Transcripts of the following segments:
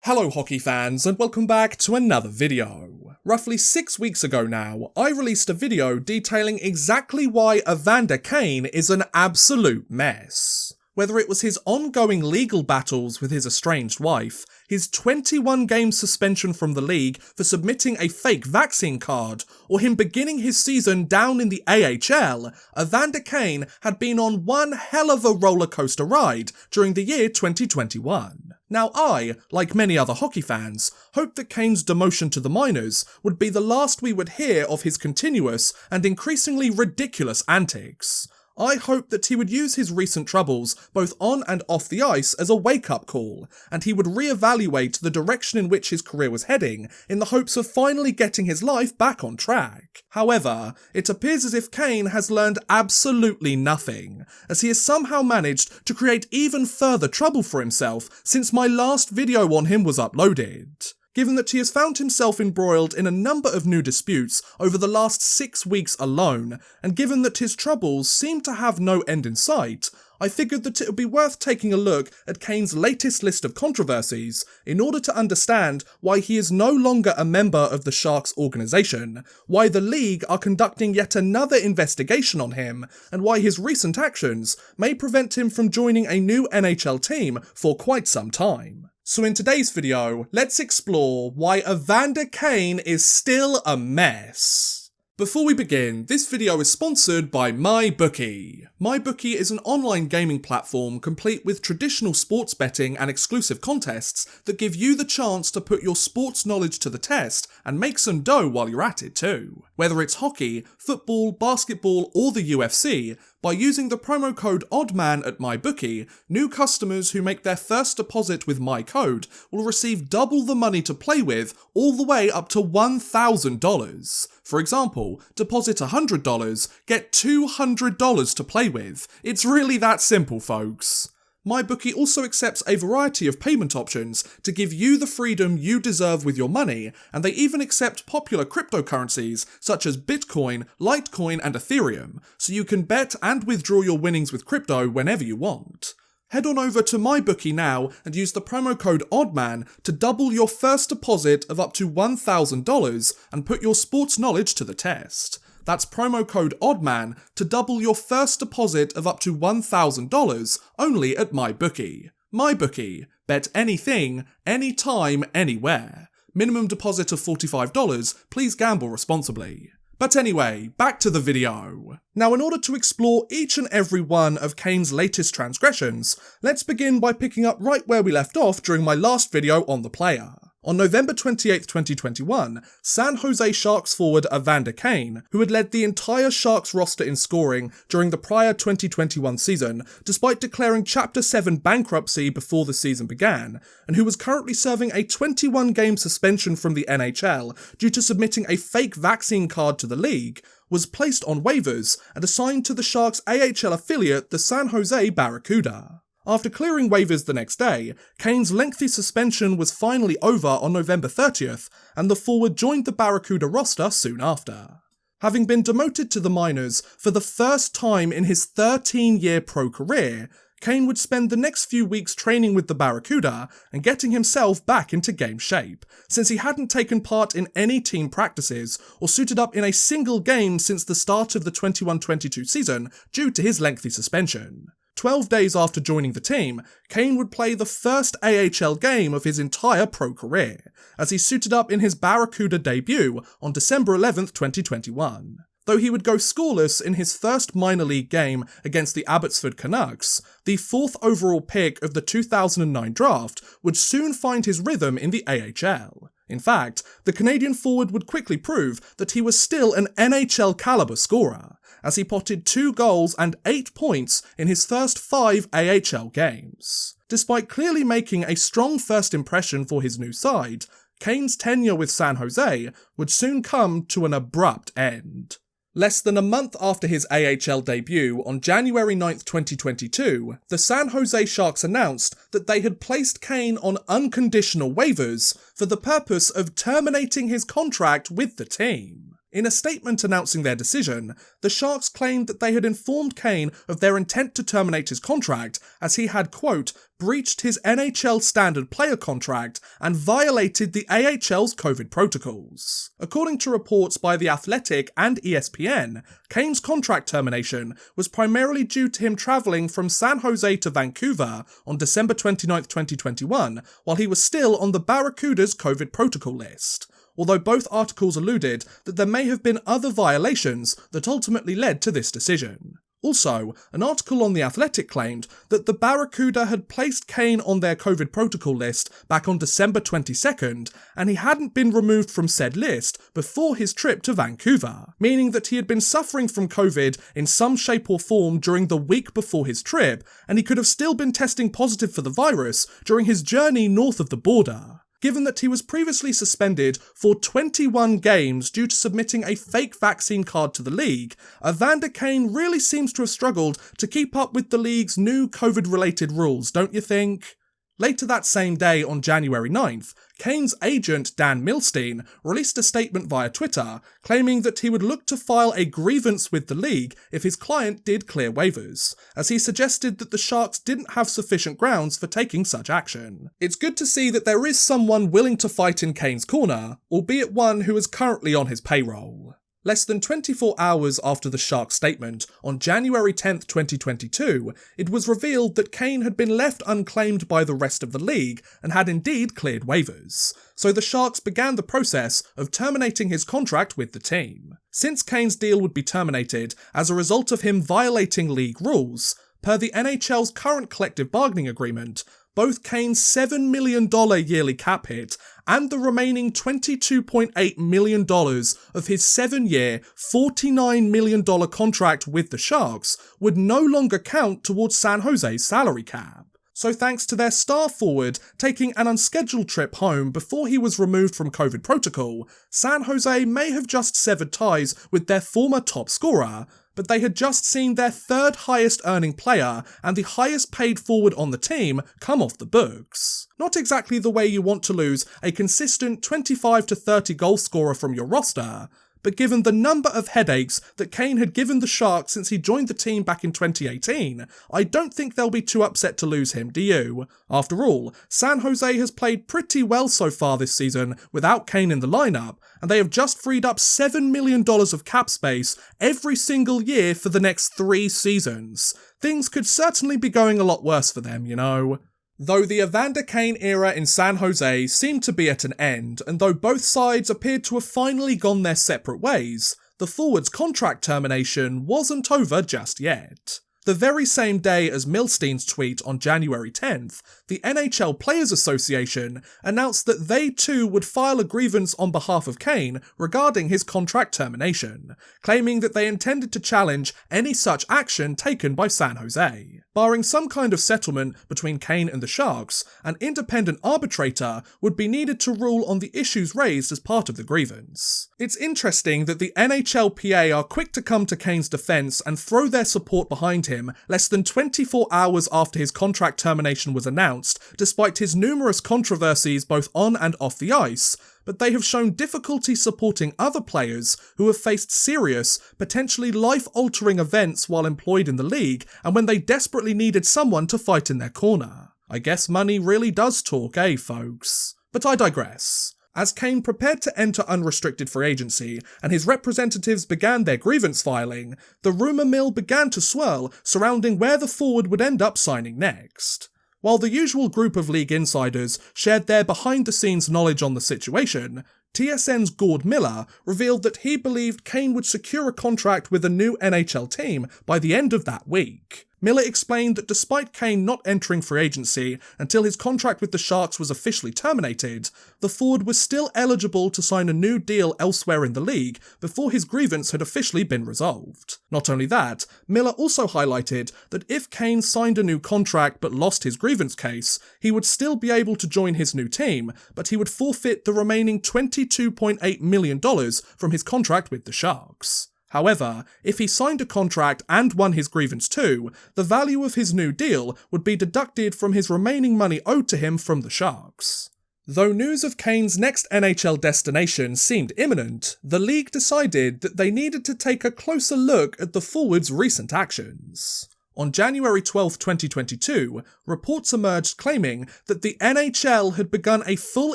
Hello hockey fans and welcome back to another video. Roughly 6 weeks ago now, I released a video detailing exactly why Evander Kane is an absolute mess. Whether it was his ongoing legal battles with his estranged wife, his 21-game suspension from the league for submitting a fake vaccine card, or him beginning his season down in the AHL, Evander Kane had been on one hell of a rollercoaster ride during the year 2021. Now I, like many other hockey fans, hoped that Kane's demotion to the minors would be the last we would hear of his continuous and increasingly ridiculous antics. I hoped that he would use his recent troubles, both on and off the ice, as a wake-up call, and he would re-evaluate the direction in which his career was heading, in the hopes of finally getting his life back on track. However, it appears as if Kane has learned absolutely nothing, as he has somehow managed to create even further trouble for himself since my last video on him was uploaded. Given that he has found himself embroiled in a number of new disputes over the last 6 weeks alone, and given that his troubles seem to have no end in sight, I figured that it would be worth taking a look at Kane's latest list of controversies in order to understand why he is no longer a member of the Sharks organisation, why the league are conducting yet another investigation on him, and why his recent actions may prevent him from joining a new NHL team for quite some time. So in today's video, let's explore why Evander Kane is still a mess. Before we begin, this video is sponsored by MyBookie. MyBookie is an online gaming platform complete with traditional sports betting and exclusive contests that give you the chance to put your sports knowledge to the test and make some dough while you're at it too. Whether it's hockey, football, basketball, or the UFC, by using the promo code ODDMAN at MyBookie, new customers who make their first deposit with my code will receive double the money to play with, all the way up to $1,000. For example, deposit $100, get $200 to play with. It's really that simple, folks. MyBookie also accepts a variety of payment options to give you the freedom you deserve with your money, and they even accept popular cryptocurrencies such as Bitcoin, Litecoin, and Ethereum, so you can bet and withdraw your winnings with crypto whenever you want. Head on over to MyBookie now and use the promo code ODDMAN to double your first deposit of up to $1,000 and put your sports knowledge to the test. That's promo code ODDMAN to double your first deposit of up to $1,000 only at MyBookie. MyBookie. Bet anything, anytime, anywhere. Minimum deposit of $45. Please gamble responsibly. But anyway, back to the video. Now, in order to explore each and every one of Kane's latest transgressions, let's begin by picking up right where we left off during my last video on the player. On November 28, 2021, San Jose Sharks forward Evander Kane, who had led the entire Sharks roster in scoring during the prior 2021 season, despite declaring Chapter 7 bankruptcy before the season began, and who was currently serving a 21-game suspension from the NHL due to submitting a fake vaccine card to the league, was placed on waivers and assigned to the Sharks' AHL affiliate, the San Jose Barracuda. After clearing waivers the next day, Kane's lengthy suspension was finally over on November 30th, and the forward joined the Barracuda roster soon after. Having been demoted to the minors for the first time in his 13-year pro career, Kane would spend the next few weeks training with the Barracuda and getting himself back into game shape, since he hadn't taken part in any team practices or suited up in a single game since the start of the 21-22 season due to his lengthy suspension. 12 days after joining the team, Kane would play the first AHL game of his entire pro career, as he suited up in his Barracuda debut on December 11th, 2021. Though he would go scoreless in his first minor league game against the Abbotsford Canucks, the 4th overall pick of the 2009 draft would soon find his rhythm in the AHL. In fact, the Canadian forward would quickly prove that he was still an NHL caliber scorer, as he potted 2 goals and 8 points in his first 5 AHL games. Despite clearly making a strong first impression for his new side, Kane's tenure with San Jose would soon come to an abrupt end. Less than a month after his AHL debut on January 9th, 2022, the San Jose Sharks announced that they had placed Kane on unconditional waivers for the purpose of terminating his contract with the team. In a statement announcing their decision, the Sharks claimed that they had informed Kane of their intent to terminate his contract as he had, quote, breached his NHL standard player contract and violated the AHL's COVID protocols. According to reports by The Athletic and ESPN, Kane's contract termination was primarily due to him travelling from San Jose to Vancouver on December 29, 2021, while he was still on the Barracuda's COVID protocol list, although both articles alluded that there may have been other violations that ultimately led to this decision. Also, an article on The Athletic claimed that the Barracuda had placed Kane on their COVID protocol list back on December 22nd, and he hadn't been removed from said list before his trip to Vancouver, meaning that he had been suffering from COVID in some shape or form during the week before his trip, and he could have still been testing positive for the virus during his journey north of the border. Given that he was previously suspended for 21 games due to submitting a fake vaccine card to the league, Evander Kane really seems to have struggled to keep up with the league's new COVID-related rules, don't you think? Later that same day, on January 9th, Kane's agent Dan Milstein released a statement via Twitter claiming that he would look to file a grievance with the league if his client did clear waivers, as he suggested that the Sharks didn't have sufficient grounds for taking such action. It's good to see that there is someone willing to fight in Kane's corner, albeit one who is currently on his payroll. Less than 24 hours after the Sharks' statement, on January 10th, 2022, it was revealed that Kane had been left unclaimed by the rest of the league and had indeed cleared waivers. So the Sharks began the process of terminating his contract with the team. Since Kane's deal would be terminated as a result of him violating league rules, per the NHL's current collective bargaining agreement, both Kane's $7 million yearly cap hit and the remaining $22.8 million of his 7-year, $49 million contract with the Sharks would no longer count towards San Jose's salary cap. So thanks to their star forward taking an unscheduled trip home before he was removed from COVID protocol, San Jose may have just severed ties with their former top scorer, but they had just seen their third highest earning player and the highest paid forward on the team come off the books. Not exactly the way you want to lose a consistent 25 to 30 goal scorer from your roster, but given the number of headaches that Kane had given the Sharks since he joined the team back in 2018, I don't think they'll be too upset to lose him, do you? After all, San Jose has played pretty well so far this season without Kane in the lineup, and they have just freed up $7 million of cap space every single year for the next 3 seasons. Things could certainly be going a lot worse for them, you know. Though the Evander Kane era in San Jose seemed to be at an end, and though both sides appeared to have finally gone their separate ways, the forward's contract termination wasn't over just yet. The very same day as Milstein's tweet on January 10th, the NHL Players Association announced that they too would file a grievance on behalf of Kane regarding his contract termination, claiming that they intended to challenge any such action taken by San Jose. Barring some kind of settlement between Kane and the Sharks, an independent arbitrator would be needed to rule on the issues raised as part of the grievance. It's interesting that the NHLPA are quick to come to Kane's defence and throw their support behind him less than 24 hours after his contract termination was announced, despite his numerous controversies both on and off the ice, but they have shown difficulty supporting other players who have faced serious, potentially life-altering events while employed in the league and when they desperately needed someone to fight in their corner. I guess money really does talk, eh, folks? But I digress. As Kane prepared to enter unrestricted free agency and his representatives began their grievance filing, the rumour mill began to swirl surrounding where the forward would end up signing next. While the usual group of league insiders shared their behind-the-scenes knowledge on the situation, TSN's Gord Miller revealed that he believed Kane would secure a contract with a new NHL team by the end of that week. Miller explained that despite Kane not entering free agency until his contract with the Sharks was officially terminated, the forward was still eligible to sign a new deal elsewhere in the league before his grievance had officially been resolved. Not only that, Miller also highlighted that if Kane signed a new contract but lost his grievance case, he would still be able to join his new team, but he would forfeit the remaining $22.8 million from his contract with the Sharks. However, if he signed a contract and won his grievance too, the value of his new deal would be deducted from his remaining money owed to him from the Sharks. Though news of Kane's next NHL destination seemed imminent, the league decided that they needed to take a closer look at the forward's recent actions. On January 12, 2022, reports emerged claiming that the NHL had begun a full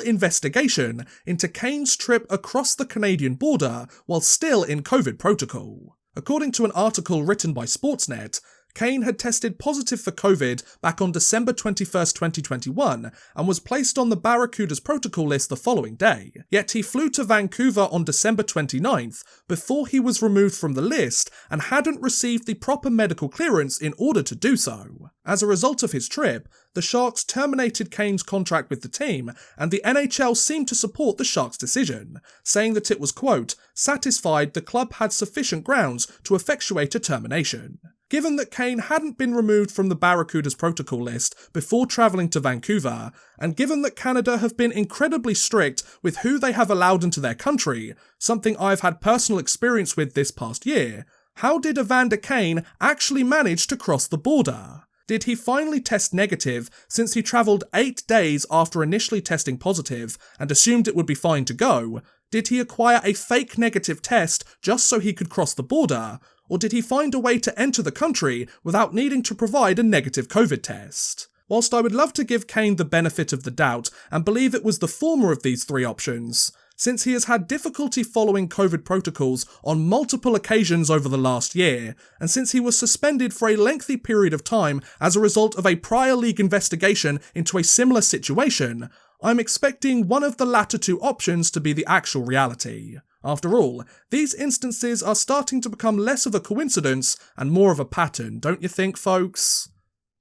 investigation into Kane's trip across the Canadian border while still in COVID protocol. According to an article written by Sportsnet, Kane had tested positive for COVID back on December 21, 2021 and was placed on the Barracuda's protocol list the following day, yet he flew to Vancouver on December 29th before he was removed from the list and hadn't received the proper medical clearance in order to do so. As a result of his trip, the Sharks terminated Kane's contract with the team, and the NHL seemed to support the Sharks' decision, saying that it was, quote, satisfied the club had sufficient grounds to effectuate a termination. Given that Kane hadn't been removed from the Barracuda's protocol list before travelling to Vancouver, and given that Canada have been incredibly strict with who they have allowed into their country, something I've had personal experience with this past year, how did Evander Kane actually manage to cross the border? Did he finally test negative since he travelled 8 days after initially testing positive and assumed it would be fine to go? Did he acquire a fake negative test just so he could cross the border? Or did he find a way to enter the country without needing to provide a negative COVID test? Whilst I would love to give Kane the benefit of the doubt and believe it was the former of these three options, since he has had difficulty following COVID protocols on multiple occasions over the last year, and since he was suspended for a lengthy period of time as a result of a prior league investigation into a similar situation, I'm expecting one of the latter two options to be the actual reality. After all, these instances are starting to become less of a coincidence and more of a pattern, don't you think, folks?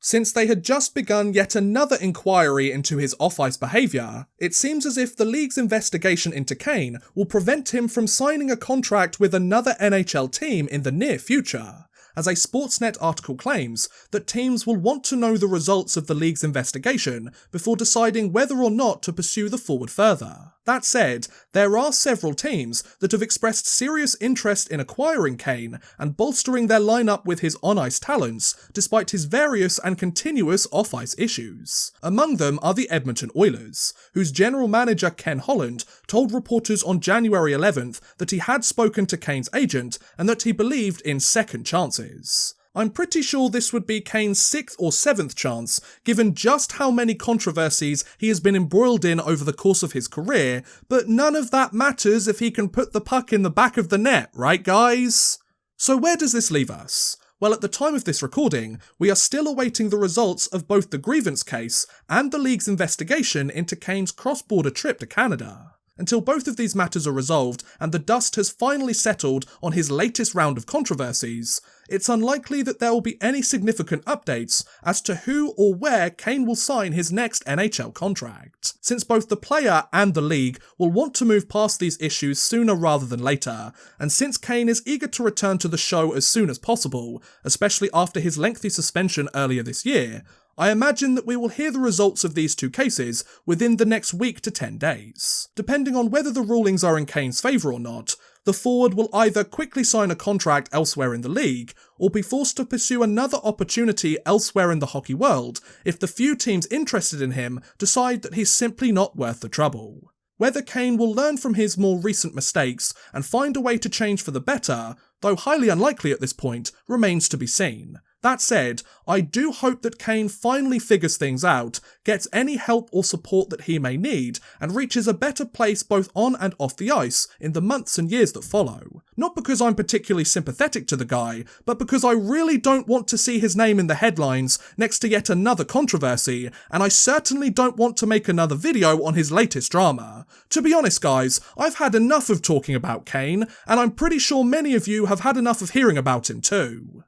Since they had just begun yet another inquiry into his off-ice behaviour, it seems as if the league's investigation into Kane will prevent him from signing a contract with another NHL team in the near future. As a Sportsnet article claims, that teams will want to know the results of the league's investigation before deciding whether or not to pursue the forward further. That said, there are several teams that have expressed serious interest in acquiring Kane and bolstering their lineup with his on-ice talents, despite his various and continuous off-ice issues. Among them are the Edmonton Oilers, whose general manager Ken Holland told reporters on January 11th that he had spoken to Kane's agent and that he believed in second chances. I'm pretty sure this would be Kane's 6th or 7th chance, given just how many controversies he has been embroiled in over the course of his career, but none of that matters if he can put the puck in the back of the net, right guys? So where does this leave us? Well, at the time of this recording, we are still awaiting the results of both the grievance case and the league's investigation into Kane's cross-border trip to Canada. Until both of these matters are resolved and the dust has finally settled on his latest round of controversies, it's unlikely that there will be any significant updates as to who or where Kane will sign his next NHL contract, since both the player and the league will want to move past these issues sooner rather than later, and since Kane is eager to return to the show as soon as possible, especially after his lengthy suspension earlier this year, I imagine that we will hear the results of these two cases within the next week to 10 days. Depending on whether the rulings are in Kane's favour or not, the forward will either quickly sign a contract elsewhere in the league, or be forced to pursue another opportunity elsewhere in the hockey world if the few teams interested in him decide that he's simply not worth the trouble. Whether Kane will learn from his more recent mistakes and find a way to change for the better, though highly unlikely at this point, remains to be seen. That said, I do hope that Kane finally figures things out, gets any help or support that he may need, and reaches a better place both on and off the ice in the months and years that follow. Not because I'm particularly sympathetic to the guy, but because I really don't want to see his name in the headlines next to yet another controversy, and I certainly don't want to make another video on his latest drama. To be honest guys, I've had enough of talking about Kane, and I'm pretty sure many of you have had enough of hearing about him too.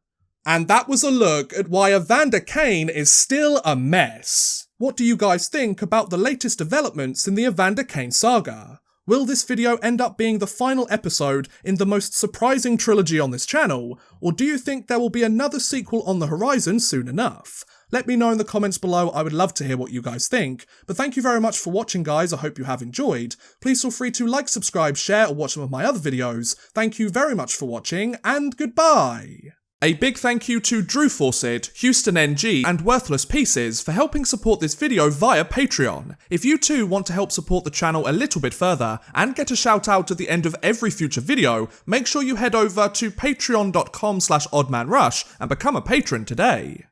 And that was a look at why Evander Kane is still a mess. What do you guys think about the latest developments in the Evander Kane saga? Will this video end up being the final episode in the most surprising trilogy on this channel, or do you think there will be another sequel on the horizon soon enough? Let me know in the comments below, I would love to hear what you guys think. But thank you very much for watching guys, I hope you have enjoyed. Please feel free to like, subscribe, share or watch some of my other videos. Thank you very much for watching, and goodbye! A big thank you to Drew Fawcett, Houston NG, and Worthless Pieces for helping support this video via Patreon. If you too want to help support the channel a little bit further and get a shout out at the end of every future video, make sure you head over to patreon.com/oddmanrush and become a patron today.